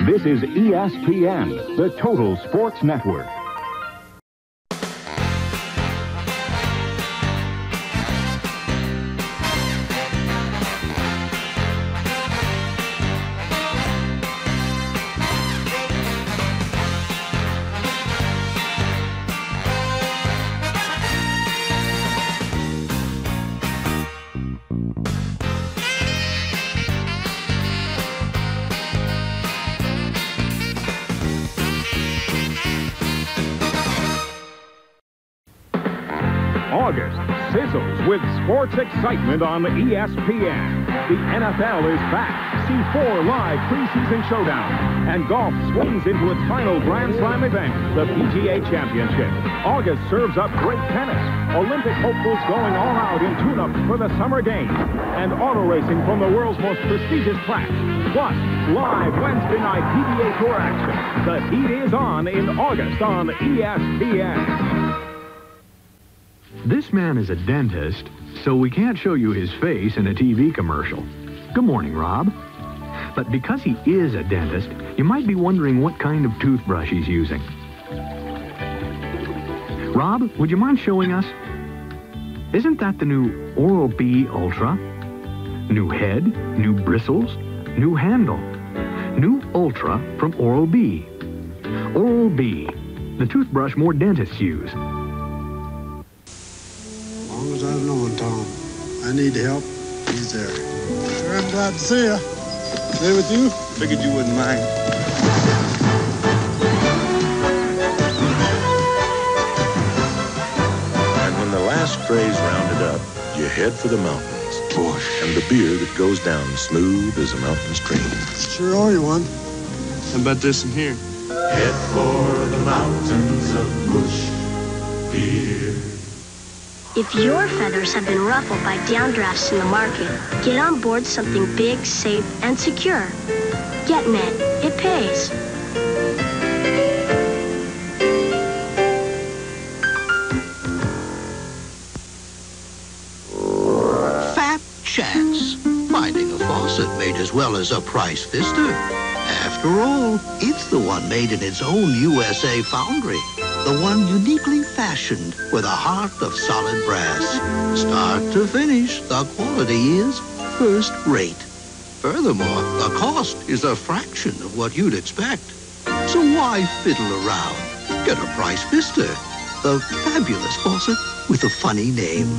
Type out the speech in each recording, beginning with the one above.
This is ESPN, the Total Sports Network. August sizzles with sports excitement on ESPN. The NFL is back. See 4 live preseason showdowns. And golf swings into its final Grand Slam event, the PGA Championship. August serves up great tennis, Olympic hopefuls going all out in tune-ups for the Summer Games, and auto racing from the world's most prestigious tracks. Plus, live Wednesday night PGA Tour action. The heat is on in August on ESPN. This man is a dentist, so we can't show you his face in a TV commercial. Good morning, Rob. But because he is a dentist, you might be wondering what kind of toothbrush he's using. Rob, would you mind showing us? Isn't that the new Oral-B Ultra? New head, new bristles, new handle. New Ultra from Oral-B. Oral-B, the toothbrush more dentists use. As long as I've known Tom, I need help, he's there. Sure, I'm glad to see you. Stay with you? Figured you wouldn't mind. And when the last stray's rounded up, you head for the mountains. Busch. And the beer that goes down smooth as a mountain stream. Sure owe you one. How about this in here? Head for the mountains of Busch beer. If your feathers have been ruffled by downdrafts in the market, get on board something big, safe, and secure. Get Net. It pays. Fat chance. Finding a faucet made as well as a price Pfister. After all, it's the one made in its own USA foundry. The one uniquely fashioned with a heart of solid brass. Start to finish, the quality is first rate. Furthermore, the cost is a fraction of what you'd expect. So why fiddle around? Get a price Pfister, the fabulous faucet with a funny name.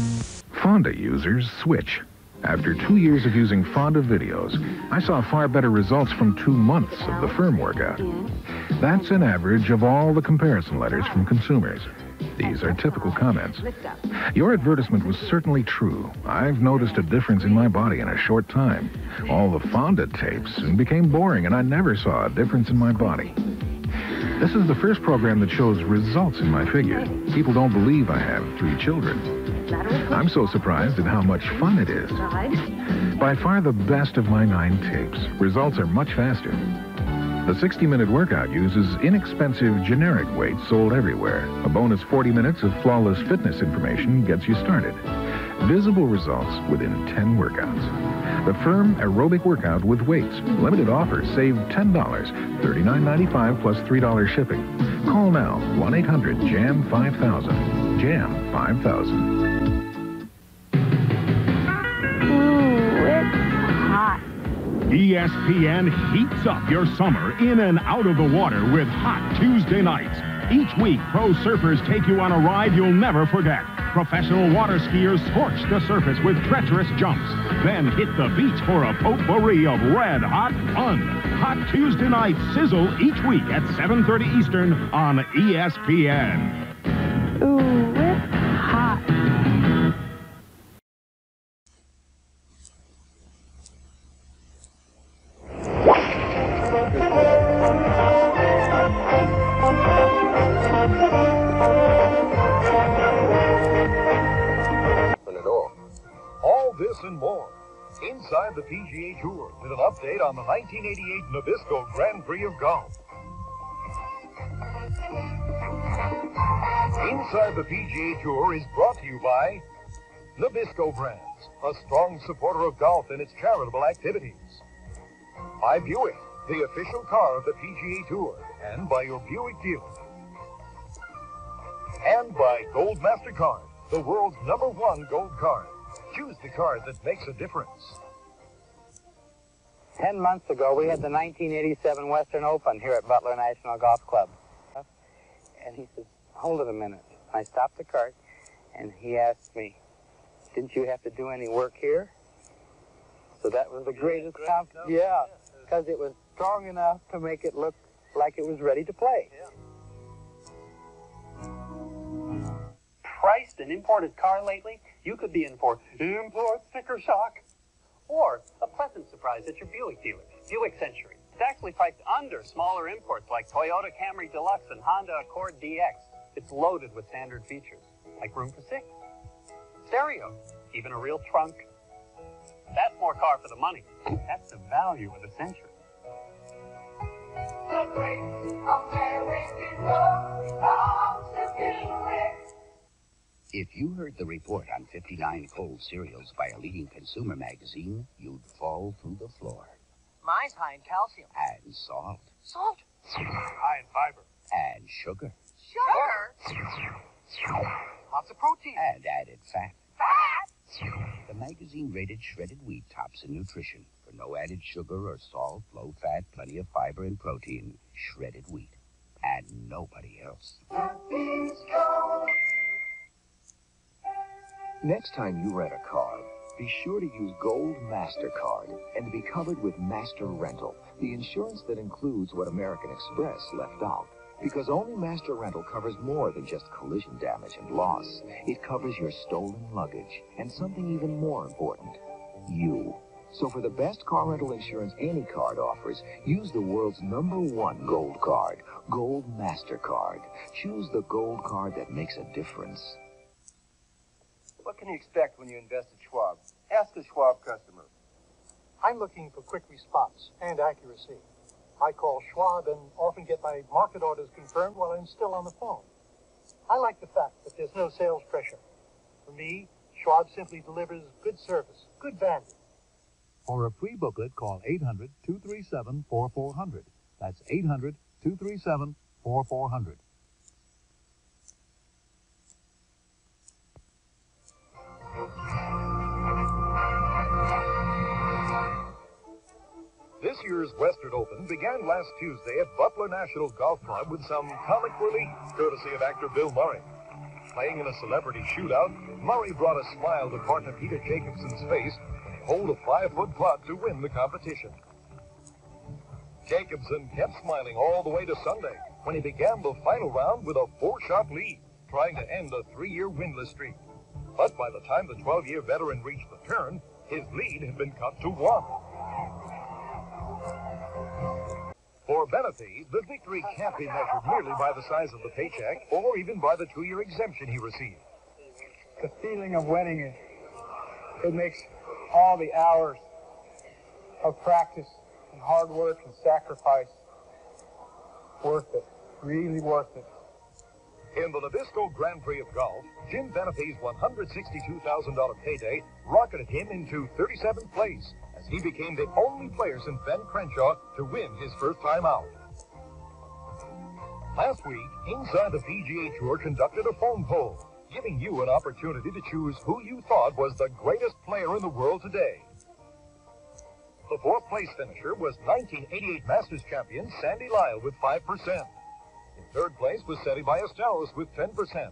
Fonda users switch. After 2 years of using Fonda videos, I saw far better results from 2 months of the firm workout. That's an average of all the comparison letters from consumers. These are typical comments. Your advertisement was certainly true. I've noticed a difference in my body in a short time. All the Fonda tapes soon became boring, and I never saw a difference in my body. This is the first program that shows results in my figure. People don't believe I have 3 children. I'm so surprised at how much fun it is. By far the best of my 9 tapes. Results are much faster. The 60-minute workout uses inexpensive generic weights sold everywhere. A bonus 40 minutes of flawless fitness information gets you started. Visible results within 10 workouts. The firm aerobic workout with weights. Limited offer. Save $10. $39.95 plus $3 shipping. Call now. 1-800-JAM-5000. JAM 5000. ESPN heats up your summer in and out of the water with hot Tuesday nights. Each week, pro surfers take you on a ride you'll never forget. Professional water skiers scorch the surface with treacherous jumps. Then hit the beach for a potpourri of red-hot fun. Hot Tuesday nights sizzle each week at 7:30 Eastern on ESPN. Ooh, it's hot. All this and more inside the PGA Tour with an update on the 1988 NABISCO Grand Prix of Golf. Inside the PGA Tour is brought to you by NABISCO Brands, a strong supporter of golf and its charitable activities. By Buick, the official car of the PGA Tour, and by your Buick dealer. And by Gold MasterCard, the world's #1 gold card. Choose the card that makes a difference. 10 months ago, we had the 1987 Western Open here at Butler National Golf Club. And he says, hold it a minute. I stopped the cart, and he asked me, didn't you have to do any work here? So that was the greatest compliment. Yeah, because it was strong enough to make it look like it was ready to play. Priced an imported car lately? You could be in for import sticker shock. Or a pleasant surprise at your Buick dealer. Buick Century. It's actually priced under smaller imports like Toyota Camry Deluxe and Honda Accord DX. It's loaded with standard features, like room for 6, stereo, even a real trunk. That's more car for the money. That's the value of the Century. The great American love comes to Buick. If you heard the report on 59 cold cereals by a leading consumer magazine, you'd fall through the floor. Mine's high in calcium. And salt. Salt? High in fiber. And sugar. Sugar? Lots of protein. And added fat. Fat? The magazine rated shredded wheat tops in nutrition for no added sugar or salt, low fat, plenty of fiber and protein. Shredded wheat. And nobody else. Next time you rent a car, be sure to use Gold MasterCard and to be covered with Master Rental, the insurance that includes what American Express left out. Because only Master Rental covers more than just collision damage and loss. It covers your stolen luggage and something even more important, you. So for the best car rental insurance any card offers, use the world's #1 gold card, Gold MasterCard. Choose the gold card that makes a difference. What can you expect when you invest at Schwab? Ask a Schwab customer. I'm looking for quick response and accuracy. I call Schwab and often get my market orders confirmed while I'm still on the phone. I like the fact that there's no sales pressure. For me, Schwab simply delivers good service, good value. For a free booklet, call 800-237-4400. That's 800-237-4400. This year's Western Open began last Tuesday at Butler National Golf Club with some comic relief, courtesy of actor Bill Murray. Playing in a celebrity shootout, Murray brought a smile to partner Peter Jacobson's face when he holed a 5-foot putt to win the competition. Jacobson kept smiling all the way to Sunday when he began the final round with a 4-shot lead, trying to end a 3-year winless streak. But by the time the 12-year veteran reached the turn, his lead had been cut to 1. For Benefee, the victory can't be measured merely by the size of the paycheck or even by the 2-year exemption he received. The feeling of winning, it makes all the hours of practice and hard work and sacrifice worth it, really worth it. In the NABISCO Grand Prix of Golf, Jim Benefee's $162,000 payday rocketed him into 37th place, as he became the only player since Ben Crenshaw to win his first time out. Last week, Inside the PGA Tour conducted a phone poll, giving you an opportunity to choose who you thought was the greatest player in the world today. The 4th place finisher was 1988 Masters champion Sandy Lyle with 5%. In 3rd place was Seti Ballesteros with 10%.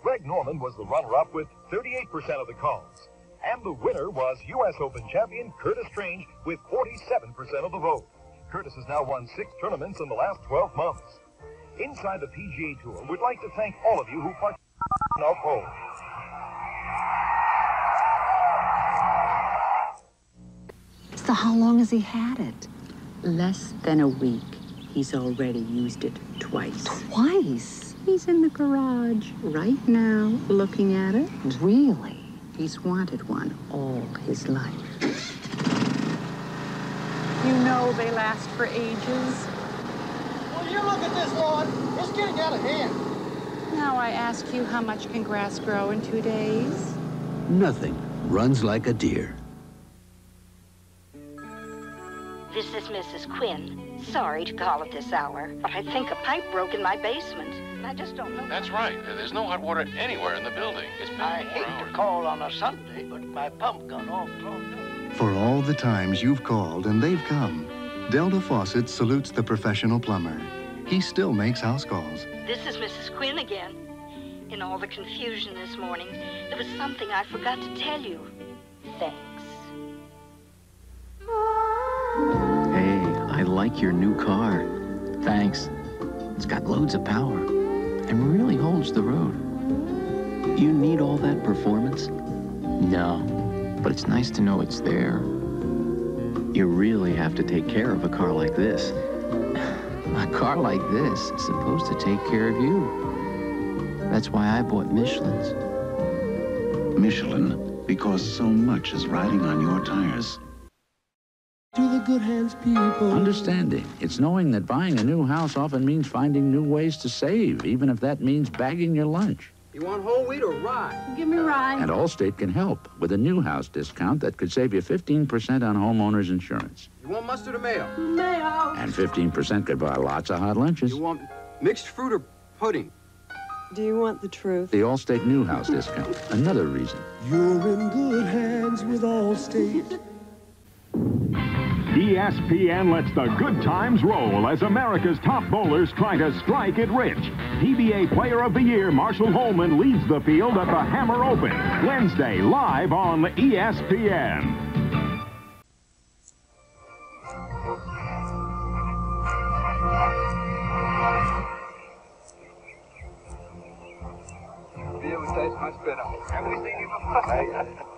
Greg Norman was the runner-up with 38% of the calls. And the winner was U.S. Open champion Curtis Strange with 47% of the vote. Curtis has now won 6 tournaments in the last 12 months. Inside the PGA Tour, we'd like to thank all of you who participated in our poll. So how long has he had it? Less than a week. He's already used it twice. Twice? He's in the garage right now looking at it. Really? He's wanted one all his life. You know they last for ages. Will you look at this lawn? It's getting out of hand. Now I ask you, how much can grass grow in 2 days? Nothing runs like a deer. This is Mrs. Quinn. Sorry to call at this hour, but I think a pipe broke in my basement. And I just don't know. That's right. There's no hot water anywhere in the building. It's been I hate to call on a Sunday, but my pump got all clogged up. For all the times you've called and they've come, Delta Faucet salutes the professional plumber. He still makes house calls. This is Mrs. Quinn again. In all the confusion this morning, there was something I forgot to tell you. Thanks. Hey, I like your new car. Thanks. It's got loads of power and really holds the road. You need all that performance? No, but it's nice to know it's there. You really have to take care of a car like this. A car like this is supposed to take care of you. That's why I bought Michelin's. Michelin, because so much is riding on your tires. To the good hands people. Understanding. It's knowing that buying a new house often means finding new ways to save, even if that means bagging your lunch. You want whole wheat or rye? Give me rye. And Allstate can help with a new house discount that could save you 15% on homeowners insurance. You want mustard or mayo? Mayo. And 15% could buy lots of hot lunches. You want mixed fruit or pudding? Do you want the truth? The Allstate new house discount. Another reason. You're in good hands with Allstate. ESPN lets the good times roll as America's top bowlers try to strike it rich. PBA Player of the Year Marshall Holman leads the field at the Hammer Open, Wednesday, live on ESPN.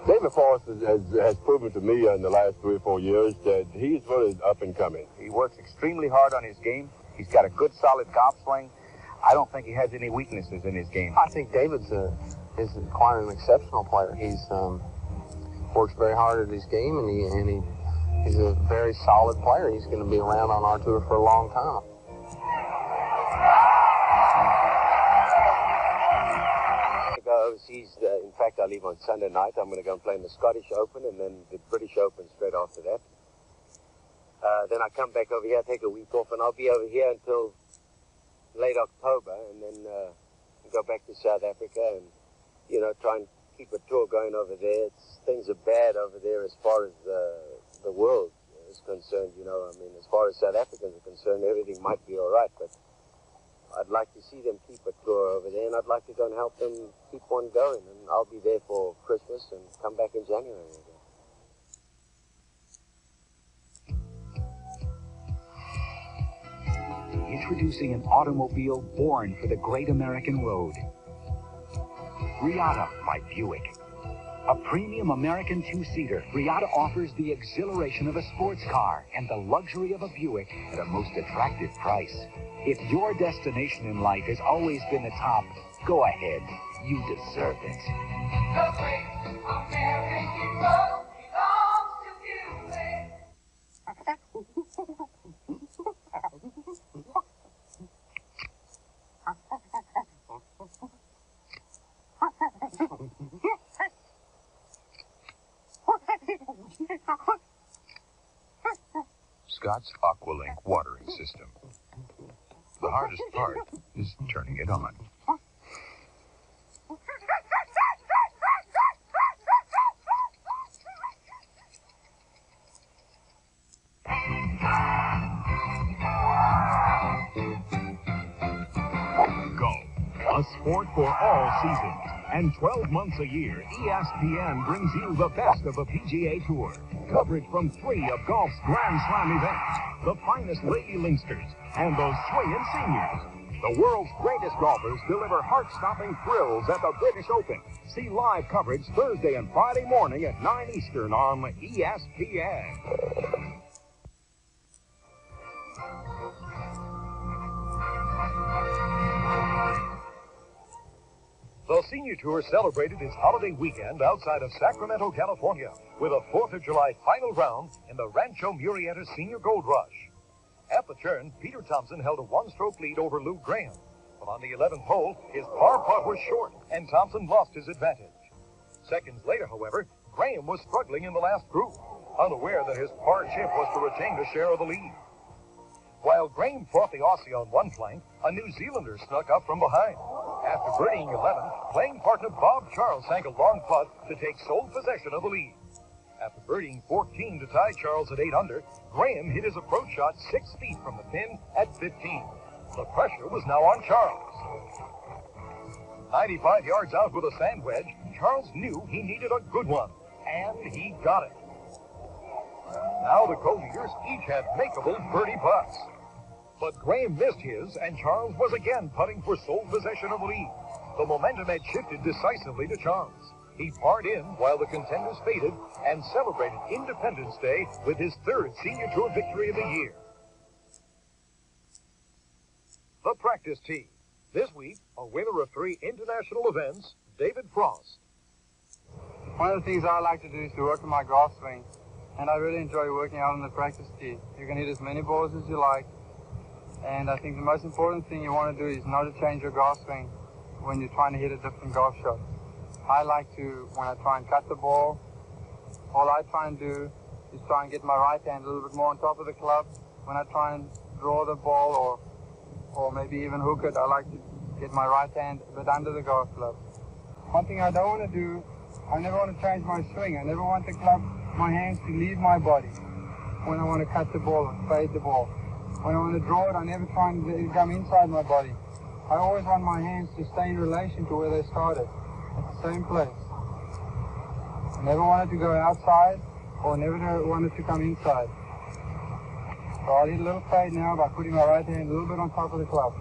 David Forrest has proven to me in the last 3 or 4 years that he's really up and coming. He works extremely hard on his game. He's got a good, solid golf swing. I don't think he has any weaknesses in his game. I think David's is quite an exceptional player. He's works very hard at his game, and he's a very solid player. He's going to be around on our tour for a long time. Overseas, in fact, I leave on Sunday night. I'm going to go and play in the Scottish Open and then the British Open straight after that. Then I come back over here, take a week off, and I'll be over here until late October, and then go back to South Africa and, you know, try and keep a tour going over there. Things are bad over there as far as the world is concerned, you know. I mean, as far as South Africans are concerned, everything might be all right, but I'd like to see them keep a tour over there, and I'd like to go and help them keep one going. And I'll be there for Christmas and come back in January again. Introducing an automobile born for the great American road. Riata by Buick. A premium American two-seater, Riata offers the exhilaration of a sports car and the luxury of a Buick at a most attractive price. If your destination in life has always been the top, go ahead. You deserve it. The great American road belongs to Buick. Scott's Aqualink watering system. The hardest part is turning it on. Go. A sport for all seasons. And 12 months a year, ESPN brings you the best of the PGA Tour. Coverage from 3 of golf's Grand Slam events, the finest Lady Lingsters, and those swinging seniors. The world's greatest golfers deliver heart-stopping thrills at the British Open. See live coverage Thursday and Friday morning at 9 Eastern on ESPN. The Senior Tour celebrated its holiday weekend outside of Sacramento, California, with a 4th of July final round in the Rancho Murrieta Senior Gold Rush. At the turn, Peter Thompson held a one-stroke lead over Lou Graham. But on the 11th hole, his par putt was short, and Thompson lost his advantage. Seconds later, however, Graham was struggling in the last group. unaware that his par chip was to retain a share of the lead. While Graham fought the Aussie on one flank, a New Zealander snuck up from behind. After birdieing 11, playing partner Bob Charles sank a long putt to take sole possession of the lead. After birdieing 14 to tie Charles at 8 under, Graham hit his approach shot 6 feet from the pin at 15. The pressure was now on Charles. 95 yards out with a sand wedge, Charles knew he needed a good one, and he got it. Now the co-leaders each had makeable birdie putts. But Graham missed his, and Charles was again putting for sole possession of the lead. The momentum had shifted decisively to Charles. He parred in while the contenders faded and celebrated Independence Day with his third Senior Tour victory of the year. The practice tee. This week, a winner of 3 international events, David Frost. One of the things I like to do is to work on my golf swing, and I really enjoy working out on the practice tee. You can hit as many balls as you like, and I think the most important thing you want to do is not to change your golf swing when you're trying to hit a different golf shot. I like to, when I try and cut the ball, all I try and do is try and get my right hand a little bit more on top of the club. When I try and draw the ball or maybe even hook it, I like to get my right hand a bit under the golf club. One thing I don't want to do, I never want to change my swing. I never want the club, my hands to leave my body when I want to cut the ball or fade the ball. When I want to draw it, I never try and let it come inside my body. I always want my hands to stay in relation to where they started, at the same place. I never want it to go outside or never want it to come inside. So I'll hit a little fade now by putting my right hand a little bit on top of the club.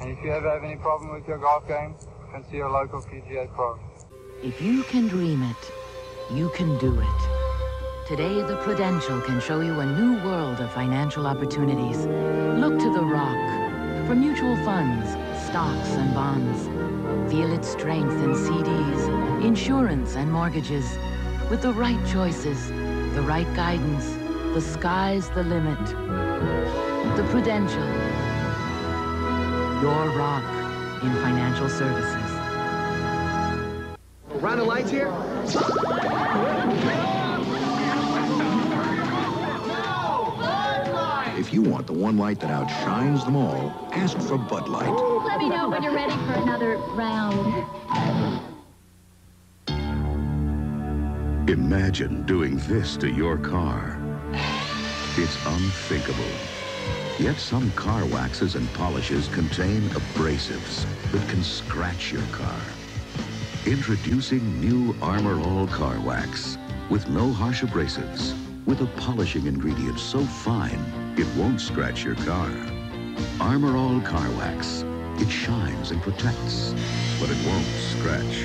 And if you ever have any problem with your golf game, you can see your local PGA pro. If you can dream it, you can do it. Today, the Prudential can show you a new world of financial opportunities. Look to the Rock for mutual funds, stocks, and bonds. Feel its strength in CDs, insurance, and mortgages. With the right choices, the right guidance, the sky's the limit. The Prudential. Your rock in financial services. Round of lights here? If you want the one light that outshines them all, ask for Bud Light. Let me know when you're ready for another round. Imagine doing this to your car. It's unthinkable. Yet some car waxes and polishes contain abrasives that can scratch your car. Introducing new Armor All Car Wax with no harsh abrasives, with a polishing ingredient so fine it won't scratch your car. Armor All Car Wax. It shines and protects, but it won't scratch.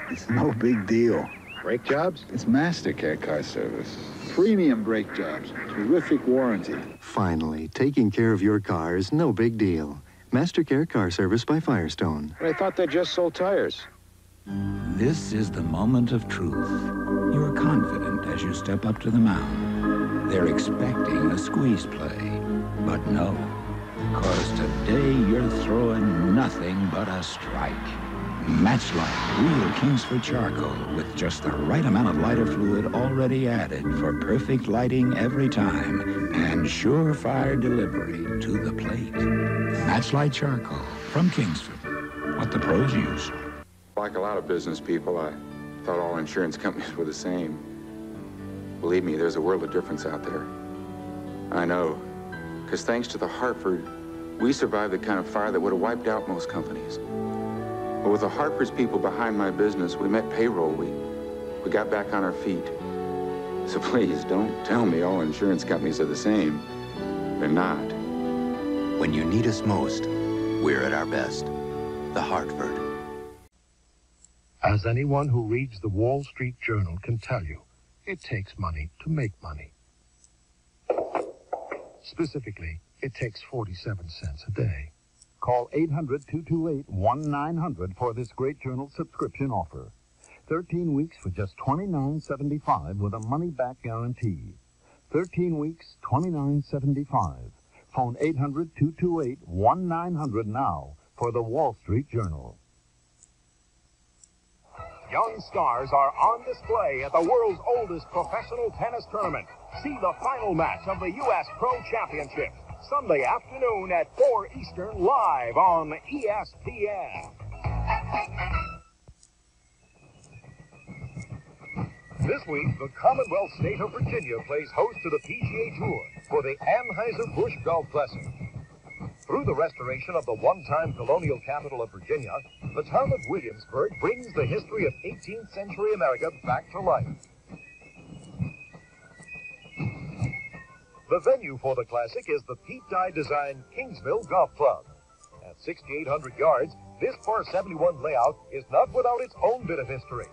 It's no big deal. Brake jobs? It's MasterCare CAR Service. Premium brake jobs. Terrific warranty. Finally, taking care of your car is no big deal. MasterCare CAR Service by Firestone. But I thought they just sold tires. This is the moment of truth. You're confident as you step up to the mound. They're expecting a squeeze play. But no, because today you're throwing nothing but a strike. Matchlight Real Kingsford Charcoal with just the right amount of lighter fluid already added for perfect lighting every time and surefire delivery to the plate. Matchlight Charcoal from Kingsford. What the pros use. Like a lot of business people, I thought all insurance companies were the same. Believe me, there's a world of difference out there. I know, because thanks to the Hartford, we survived the kind of fire that would have wiped out most companies. But with the Hartford's people behind my business, we met payroll. We got back on our feet. So please, don't tell me all insurance companies are the same. They're not. When you need us most, we're at our best. The Hartford. As anyone who reads the Wall Street Journal can tell you, it takes money to make money. Specifically, it takes 47 cents a day. Call 800-228-1900 for this great journal subscription offer. 13 weeks for just $29.75 with a money-back guarantee. 13 weeks, $29.75. Phone 800-228-1900 now for the Wall Street Journal. Young stars are on display at the world's oldest professional tennis tournament. See the final match of the U.S. Pro Championship Sunday afternoon at 4 Eastern live on ESPN. This week, the Commonwealth State of Virginia plays host to the PGA Tour for the Anheuser-Busch Golf Classic. Through the restoration of the one-time colonial capital of Virginia, the town of Williamsburg brings the history of 18th century America back to life. The venue for the Classic is the Pete Dye-designed Kingsville Golf Club. At 6,800 yards, this par 71 layout is not without its own bit of history.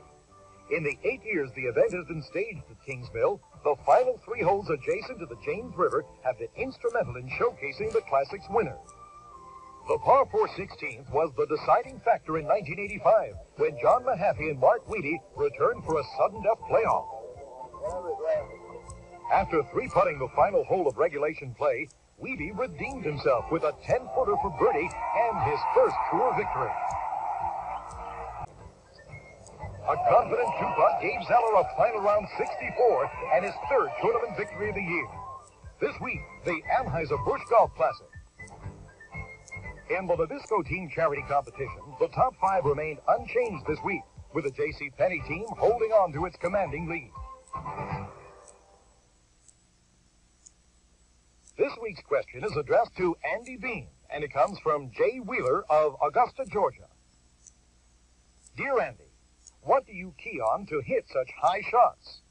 In the 8 years the event has been staged at Kingsville, the final 3 holes adjacent to the James River have been instrumental in showcasing the Classic's winner. The par 4 16th was the deciding factor in 1985 when John Mahaffey and Mark Weedy returned for a sudden death playoff. After 3-putting the final hole of regulation play, Weedy redeemed himself with a 10-footer for birdie and his first tour victory. A confident 2-putt gave Zeller a final round 64 and his 3rd tournament victory of the year. This week, the Anheuser-Busch Golf Classic. In the NABISCO team charity competition, the top 5 remained unchanged this week, with the J.C. Penney team holding on to its commanding lead. This week's question is addressed to Andy Bean, and it comes from Jay Wheeler of Augusta, Georgia. Dear Andy, what do you key on to hit such high shots?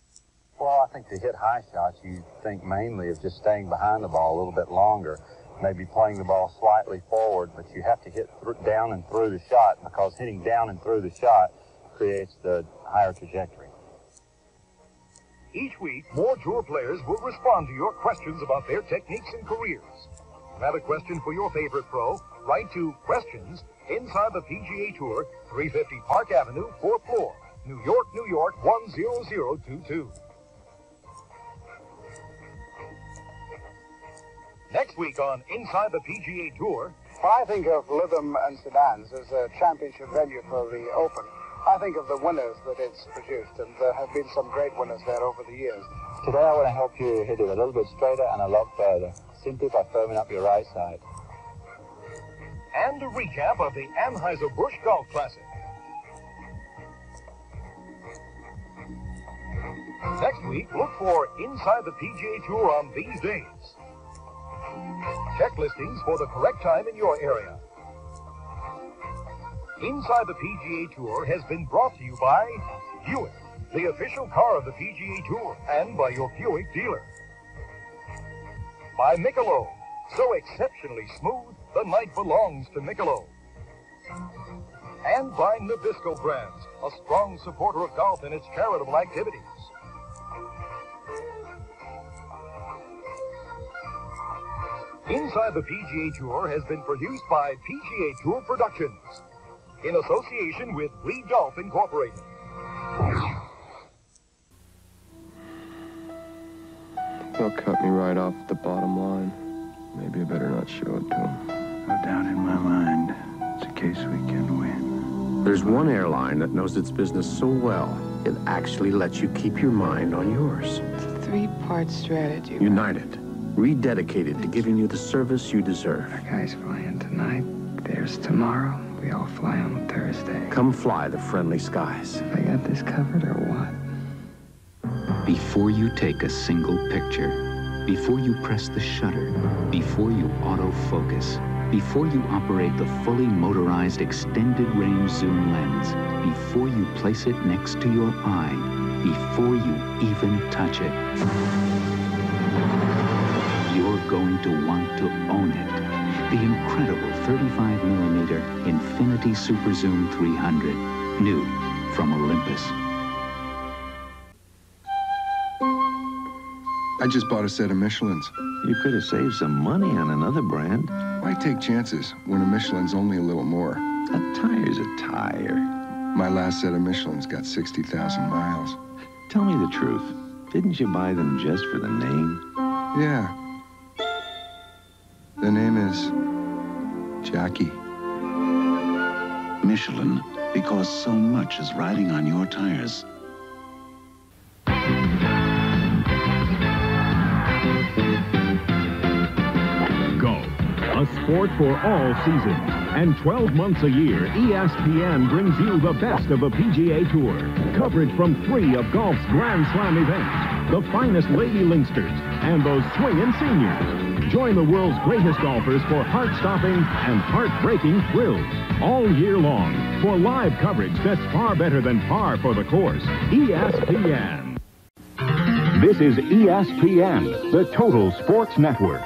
Well, I think to hit high shots, you think mainly of just staying behind the ball a little bit longer, maybe playing the ball slightly forward, but you have to hit down and through the shot, because hitting down and through the shot creates the higher trajectory. Each week, more tour players will respond to your questions about their techniques and careers. If you have a question for your favorite pro, write to Questions, Inside the PGA Tour, 350 Park Avenue, 4th floor, New York, New York, 10022. Next week on Inside the PGA Tour. When I think of Lytham and Sedans as a championship venue for the Open, I think of the winners that it's produced, and there have been some great winners there over the years. Today I want to help you hit it a little bit straighter and a lot further, simply by firming up your right side. And a recap of the Anheuser-Busch Golf Classic. Next week, look for Inside the PGA Tour on these days. Check listings for the correct time in your area. Inside the PGA Tour has been brought to you by Buick, the official car of the PGA Tour, and by your Buick dealer. By Michelob, so exceptionally smooth, the night belongs to Michelob. And by NABISCO Brands, a strong supporter of golf and its charitable activities. Inside the PGA Tour has been produced by PGA Tour Productions, in association with Reed Golf Incorporated. They'll cut me right off at the bottom line. Maybe I better not show it to them. No doubt in my mind, it's a case we can win. There's one airline that knows its business so well, it actually lets you keep your mind on yours. It's a 3-part strategy. United, rededicated to giving you the service you deserve. Our guy's flying tonight. There's tomorrow. We all fly on Thursday. Come fly the friendly skies. I got this covered or what? Before you take a single picture, before you press the shutter, before you autofocus, before you operate the fully motorized extended range zoom lens, before you place it next to your eye, before you even touch it, you're going to want to own it. The incredible 35mm Infinity Super Zoom 300, new from Olympus. I just bought a set of Michelins. You could have saved some money on another brand. Why take chances when a Michelin's only a little more? A tire's a tire. My last set of Michelins got 60,000 miles. Tell me the truth. Didn't you buy them just for the name? Yeah. The name is Jackie. Michelin because so much is riding on your tires. Go, a sport for all seasons. And 12 months a year, ESPN brings you the best of the PGA Tour. Coverage from 3 of golf's Grand Slam events, the finest Lady Linksters, and those swingin' seniors. Join the world's greatest golfers for heart-stopping and heart-breaking thrills all year long. For live coverage that's far better than par for the course, ESPN. This is ESPN, the Total Sports Network.